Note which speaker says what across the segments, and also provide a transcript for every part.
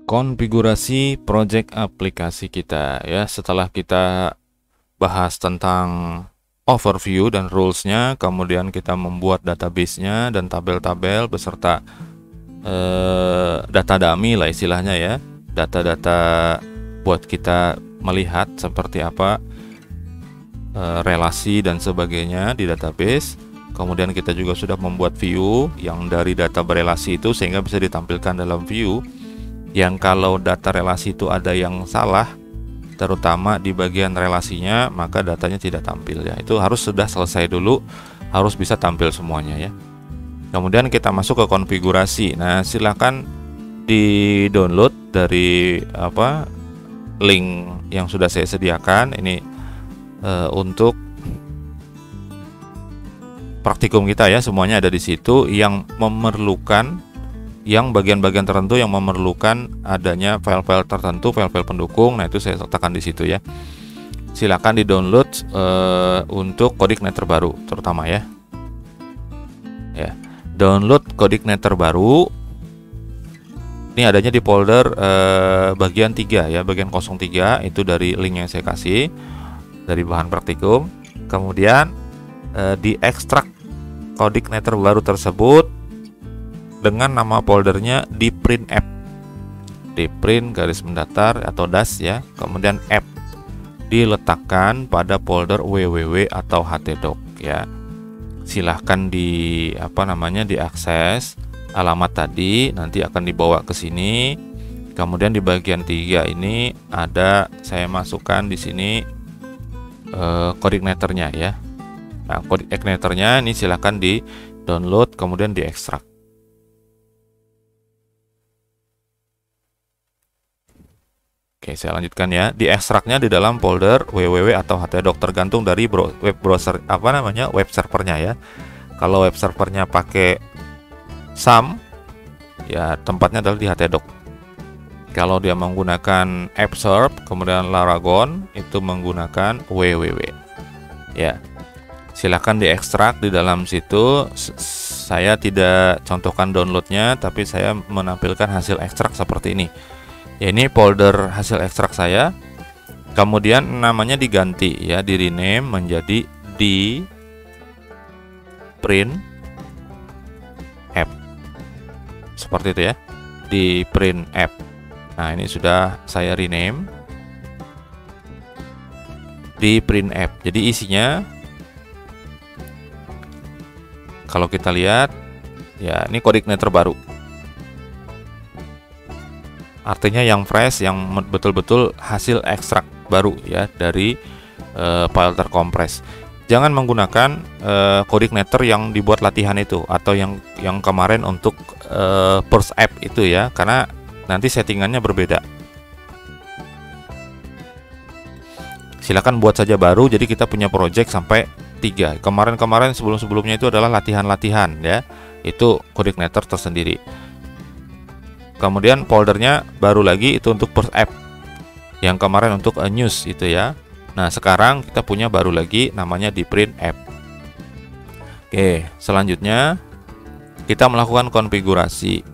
Speaker 1: Konfigurasi project aplikasi kita ya. Setelah kita bahas tentang overview dan rules-nya, kemudian kita membuat database-nya dan tabel-tabel beserta data dummy lah istilahnya ya. Data-data buat kita melihat seperti apa relasi dan sebagainya di database. Kemudian kita juga sudah membuat view yang dari data berelasi itu sehingga bisa ditampilkan dalam view. Yang kalau data relasi itu ada yang salah, terutama di bagian relasinya, maka datanya tidak tampil ya. Itu harus sudah selesai dulu, harus bisa tampil semuanya ya. Kemudian kita masuk ke konfigurasi. Nah, silakan di download dari link yang sudah saya sediakan ini untuk praktikum kita ya. Semuanya ada di situ yang memerlukan bagian-bagian tertentu yang memerlukan adanya file-file tertentu, file-file pendukung. Nah, itu saya letakkan di situ ya. Silakan di-download untuk CodeIgnite terbaru terutama ya. Ya. Download CodeIgnite terbaru. Ini adanya di folder bagian 3 ya, bagian 03 itu dari link yang saya kasih dari bahan praktikum. Kemudian diekstrak CodeIgnite terbaru tersebut dengan nama foldernya di print app, di print garis mendatar atau dash ya, kemudian app diletakkan pada folder www atau htdoc ya. Silahkan diakses alamat tadi, nanti akan dibawa ke sini. Kemudian di bagian 3 ini ada saya masukkan di sini CodeIgniter-nya ya. Nah, CodeIgniter-nya ini silahkan di download kemudian diekstrak. Oke, saya lanjutkan ya. Diekstraknya di dalam folder www atau htdoc tergantung dari web browser web servernya ya. Kalau web servernya pakai SAM ya, tempatnya adalah di htdoc. Kalau dia menggunakan AppServe kemudian Laragon itu menggunakan www. Ya. Silakan diekstrak di dalam situ. Saya tidak contohkan downloadnya, tapi saya menampilkan hasil ekstrak seperti ini. Ya, ini folder hasil ekstrak saya. Kemudian namanya diganti ya, di rename menjadi di print app. Seperti itu ya. Di print app. Nah, ini sudah saya rename di print app. Jadi isinya kalau kita lihat ya, ini CodeIgnite terbaru. Artinya yang fresh, yang betul-betul hasil ekstrak baru ya dari file terkompres. Jangan menggunakan CodeIgniter yang dibuat latihan itu atau yang kemarin untuk first app itu ya, karena nanti settingannya berbeda. Silakan buat saja baru. Jadi kita punya project sampai 3. Kemarin sebelum-sebelumnya itu adalah latihan-latihan ya. Itu CodeIgniter tersendiri. Kemudian foldernya baru lagi itu untuk first app. Yang kemarin untuk news itu ya. Nah, sekarang kita punya baru lagi namanya di print app. Oke, selanjutnya kita melakukan konfigurasi.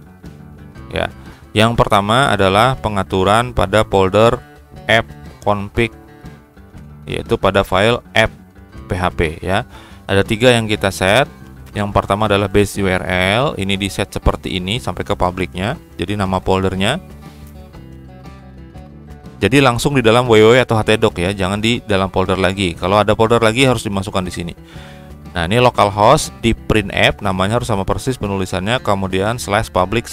Speaker 1: Ya. Yang pertama adalah pengaturan pada folder app config, yaitu pada file app php ya. Ada 3 yang kita set. Yang pertama adalah base URL, ini di set seperti ini sampai ke publiknya. Jadi nama foldernya. Jadi langsung di dalam www atau htdoc ya, jangan di dalam folder lagi. Kalau ada folder lagi harus dimasukkan di sini. Nah, ini localhost di print app, namanya harus sama persis penulisannya, kemudian /public/.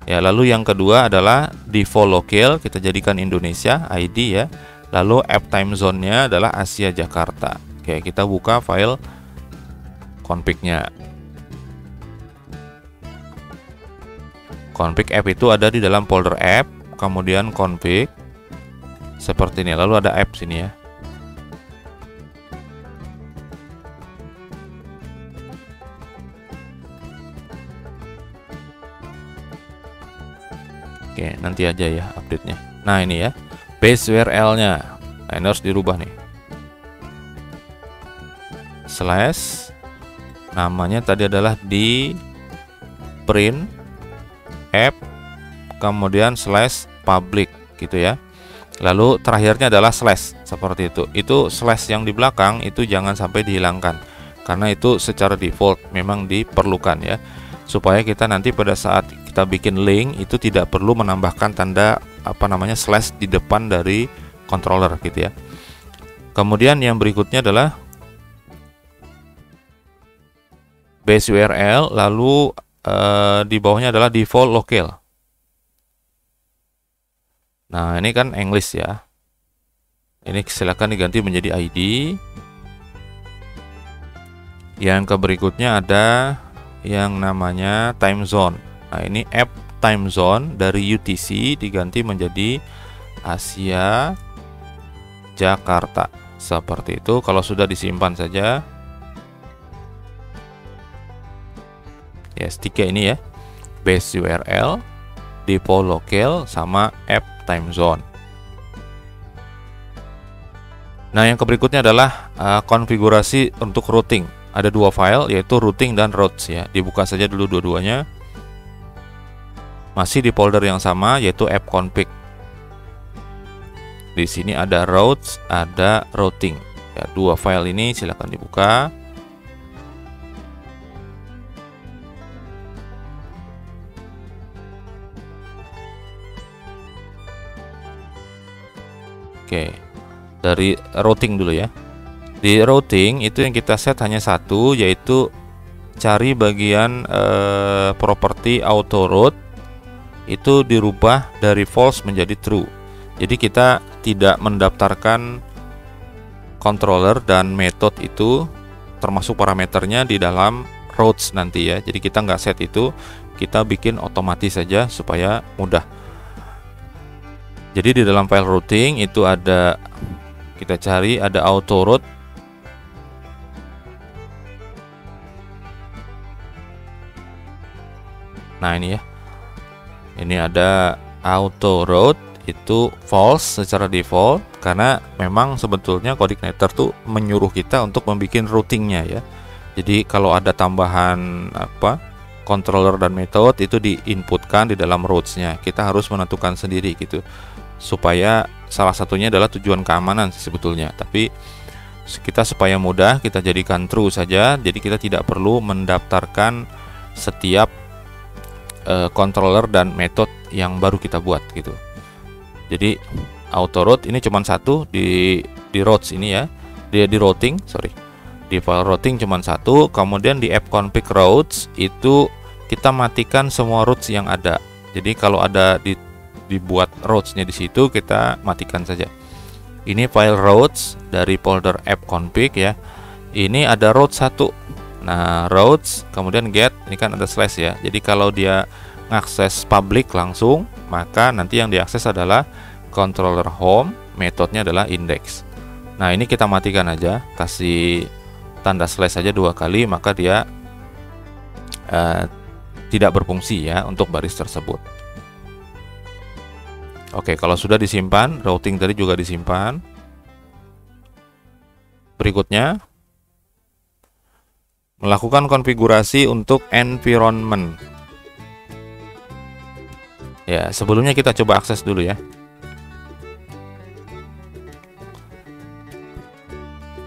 Speaker 1: Ya, lalu yang kedua adalah default locale, kita jadikan Indonesia ID ya. Lalu app time zone-nya adalah Asia Jakarta. Oke, kita buka file config-nya. Config app itu ada di dalam folder app, kemudian config seperti ini. Lalu ada app sini ya. Oke, nanti aja ya update-nya. Nah, ini ya. Base URL-nya. Nah, ini harus dirubah nih. / namanya tadi adalah di print app kemudian slash public gitu ya. Lalu terakhirnya adalah slash seperti itu. Itu slash yang di belakang itu jangan sampai dihilangkan karena itu secara default memang diperlukan ya. Supaya kita nanti pada saat kita bikin link itu tidak perlu menambahkan tanda slash di depan dari controller gitu ya. Kemudian yang berikutnya adalah base URL, lalu di bawahnya adalah default locale. Nah, ini kan English ya. Ini silakan diganti menjadi ID. Yang berikutnya ada yang namanya time zone. Nah, ini app time zone dari UTC diganti menjadi Asia Jakarta. Seperti itu. Kalau sudah disimpan saja. Ya, tiga ini ya. Base URL, default locale, sama app time zone. Nah, yang berikutnya adalah konfigurasi untuk routing. Ada dua file yaitu routing dan routes ya. Dibuka saja dulu dua-duanya. Masih di folder yang sama yaitu app config. Di sini ada routes, ada routing. Ya, dua file ini silakan dibuka. Oke, dari routing dulu ya. Di routing itu yang kita set hanya satu, yaitu cari bagian properti auto route itu dirubah dari false menjadi true. Jadi kita tidak mendaftarkan controller dan method itu termasuk parameternya di dalam routes nanti ya. Jadi kita nggak set itu, kita bikin otomatis saja supaya mudah. Jadi di dalam file routing itu ada, kita cari ada auto route. Nah, ini ya. Ini ada auto route itu false secara default karena memang sebetulnya coordinator tuh menyuruh kita untuk membuat routingnya ya. Jadi kalau ada tambahan controller dan method itu diinputkan di dalam routes-nya. Kita harus menentukan sendiri gitu. Supaya salah satunya adalah tujuan keamanan sebetulnya, tapi kita supaya mudah kita jadikan true saja. Jadi kita tidak perlu mendaftarkan setiap controller dan method yang baru kita buat gitu. Jadi auto route ini cuma satu di routes ini ya, di routing di file routing cuma satu. Kemudian di app config routes itu kita matikan semua routes yang ada. Jadi kalau ada dibuat routes-nya di situ kita matikan saja. Ini file routes dari folder app config ya. Ini ada route 1. Nah, routes kemudian get, ini kan ada slash ya. Jadi kalau dia ngakses public langsung, maka nanti yang diakses adalah controller home, metodenya adalah index. Nah, ini kita matikan aja, kasih tanda slash saja 2 kali, maka dia tidak berfungsi ya untuk baris tersebut. Oke, kalau sudah disimpan, routing tadi juga disimpan. Berikutnya, melakukan konfigurasi untuk environment. Ya, sebelumnya kita coba akses dulu ya.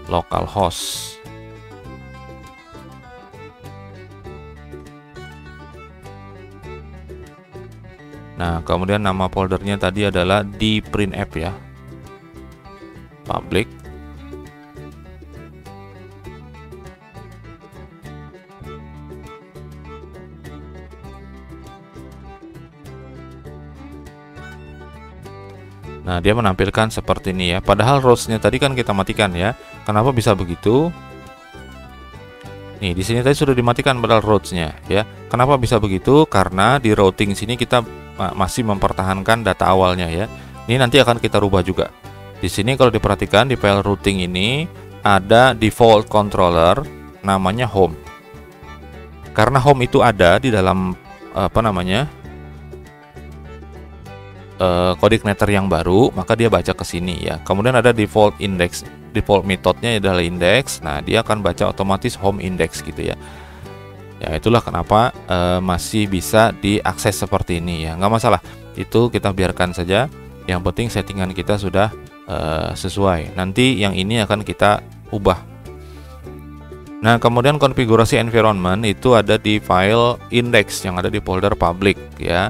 Speaker 1: Localhost. Nah, kemudian nama foldernya tadi adalah di print app ya. Public. Nah, dia menampilkan seperti ini ya. Padahal routes-nya tadi kan kita matikan ya. Kenapa bisa begitu? Nih, di sini tadi sudah dimatikan padahal routes-nya ya. Kenapa bisa begitu? Karena di routing sini kita masih mempertahankan data awalnya ya. Ini nanti akan kita rubah juga. Di sini kalau diperhatikan di file routing ini ada default controller namanya home. Karena home itu ada di dalam coordinator yang baru, maka dia baca ke sini ya. Kemudian ada default index, default methodnya adalah index. Nah, dia akan baca otomatis home index gitu ya. Ya, itulah kenapa masih bisa diakses seperti ini ya, nggak masalah. itu kita biarkan saja. Yang penting settingan kita sudah sesuai. Nanti yang ini akan kita ubah. Nah, kemudian konfigurasi environment itu ada di file index yang ada di folder public ya.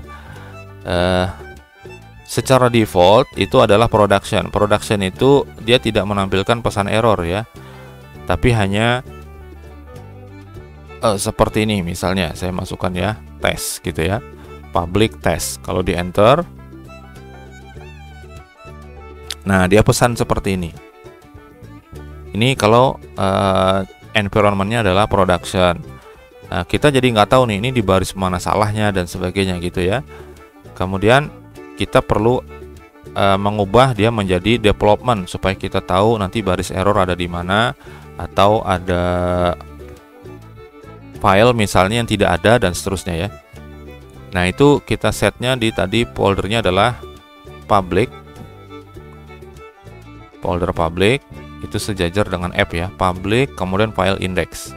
Speaker 1: Secara default itu adalah production. Production itu dia tidak menampilkan pesan error ya, tapi hanya seperti ini. Misalnya saya masukkan ya tes gitu ya, public test. Kalau di enter, nah dia pesan seperti ini. Ini kalau environmentnya adalah production. Nah, kita jadi nggak tahu nih ini di baris mana salahnya dan sebagainya gitu ya. Kemudian kita perlu mengubah dia menjadi development supaya kita tahu nanti baris error ada di mana, atau ada file misalnya yang tidak ada dan seterusnya ya. Nah, itu kita setnya di tadi foldernya adalah public, folder public itu sejajar dengan app ya, public kemudian file index.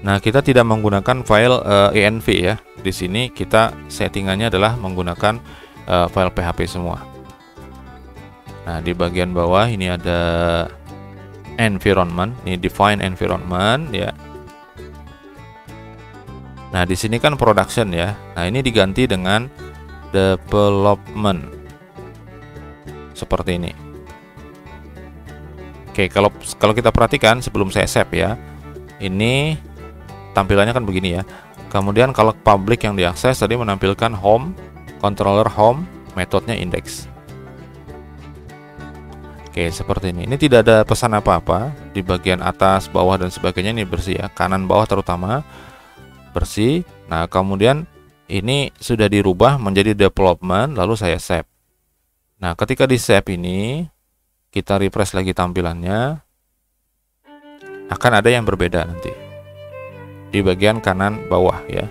Speaker 1: Nah, kita tidak menggunakan file env ya. Di sini kita settingannya adalah menggunakan file PHP semua. Nah, di bagian bawah ini ada environment, ini define environment ya. Nah, di sini kan production ya. Nah, ini diganti dengan development. Seperti ini. Oke, kalau kita perhatikan sebelum saya save ya. Ini tampilannya kan begini ya. Kemudian kalau public yang diakses tadi menampilkan home, controller home, metodenya index. Oke, seperti ini. Ini tidak ada pesan apa-apa di bagian atas, bawah dan sebagainya. Ini bersih ya, kanan bawah terutama bersih. Nah, kemudian ini sudah dirubah menjadi development, lalu saya save. Nah, ketika di save ini kita refresh lagi tampilannya, akan ada yang berbeda nanti di bagian kanan bawah ya.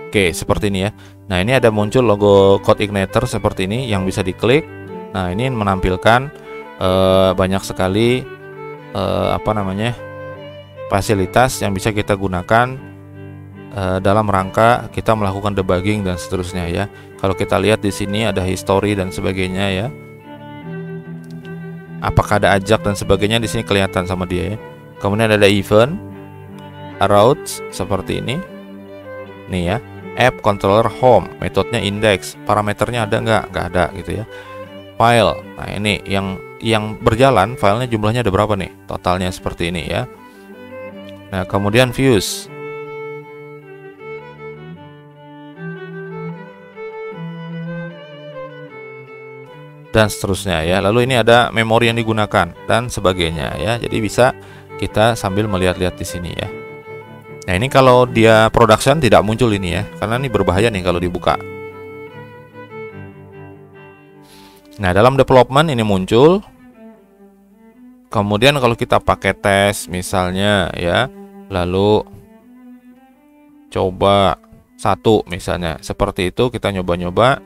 Speaker 1: Oke, seperti ini ya. Nah, ini ada muncul logo CodeIgniter seperti ini yang bisa diklik. Nah, ini menampilkan banyak sekali fasilitas yang bisa kita gunakan dalam rangka kita melakukan debugging dan seterusnya ya. Kalau kita lihat di sini ada history dan sebagainya ya. Apakah ada ajak dan sebagainya di sini kelihatan sama dia ya. Kemudian ada event, routes seperti ini. Nih ya, app controller home, metodenya index, parameternya ada nggak ada gitu ya. File, nah ini yang berjalan filenya jumlahnya ada berapa nih? Totalnya seperti ini ya. Nah, kemudian views. Dan seterusnya ya. Lalu ini ada memori yang digunakan dan sebagainya ya. Jadi bisa kita sambil melihat-lihat di sini ya. Nah, ini kalau dia production tidak muncul ini ya, karena ini berbahaya nih kalau dibuka. Nah, dalam development ini muncul. Kemudian kalau kita pakai tes misalnya ya, lalu coba 1 misalnya, seperti itu kita nyoba-nyoba.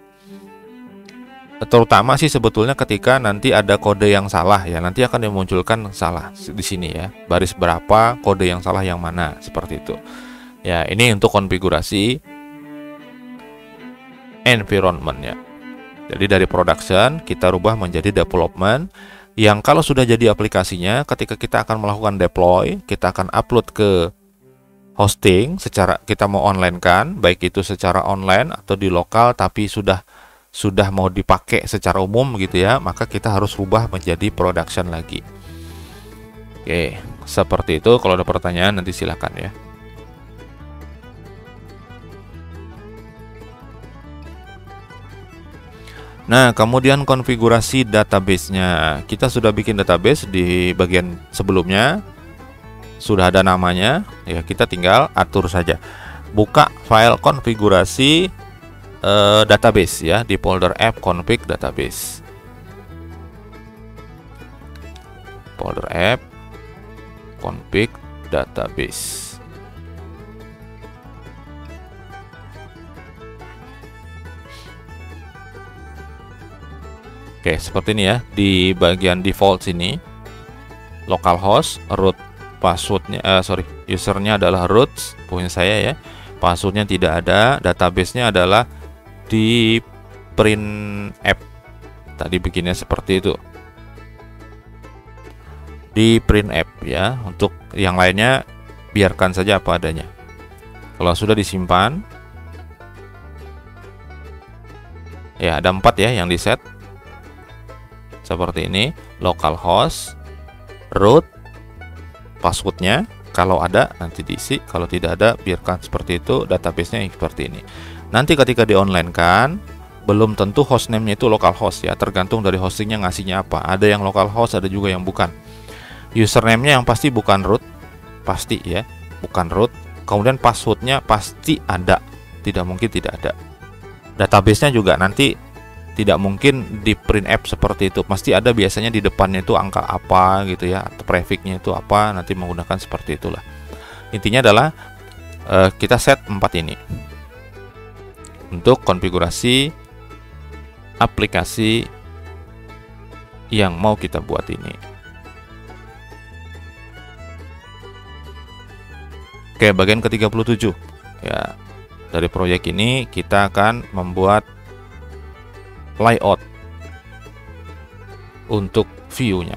Speaker 1: Terutama sih sebetulnya ketika nanti ada kode yang salah ya, nanti akan dimunculkan salah di sini ya, baris berapa, kode yang salah yang mana, seperti itu ya. Ini untuk konfigurasi environment-nya. Jadi dari production kita rubah menjadi development, yang kalau sudah jadi aplikasinya, ketika kita akan melakukan deploy, kita akan upload ke hosting secara kita mau online kan, baik itu secara online atau di lokal, tapi sudah mau dipakai secara umum gitu ya, maka kita harus rubah menjadi production lagi. Oke, seperti itu. Kalau ada pertanyaan nanti silakan ya. Nah, kemudian konfigurasi database-nya. Kita sudah bikin database di bagian sebelumnya. Sudah ada namanya, ya kita tinggal atur saja. Buka file konfigurasi database ya di folder app config database. Folder app config database. Oke, seperti ini ya. Di bagian default sini localhost root passwordnya usernya adalah root, punya saya ya, passwordnya tidak ada, databasenya adalah di print app. Tadi bikinnya seperti itu, di print app ya. Untuk yang lainnya biarkan saja apa adanya. Kalau sudah disimpan ya, ada 4 ya yang di set seperti ini: localhost, root, passwordnya kalau ada nanti diisi, kalau tidak ada biarkan seperti itu, databasenya seperti ini. Nanti ketika di online kan belum tentu hostname-nya itu localhost ya, tergantung dari hostingnya ngasihnya apa. Ada yang localhost, ada juga yang bukan. Username-nya yang pasti bukan root, pasti ya, bukan root. Kemudian passwordnya pasti ada, tidak mungkin tidak ada. Databasenya juga nanti tidak mungkin di print app seperti itu, pasti ada biasanya di depannya itu angka apa gitu ya, atau prefixnya itu apa, nanti menggunakan seperti itulah. Intinya adalah kita set 4 ini untuk konfigurasi aplikasi yang mau kita buat ini. Oke, bagian ke-37 ya. Dari proyek ini kita akan membuat layout untuk view-nya.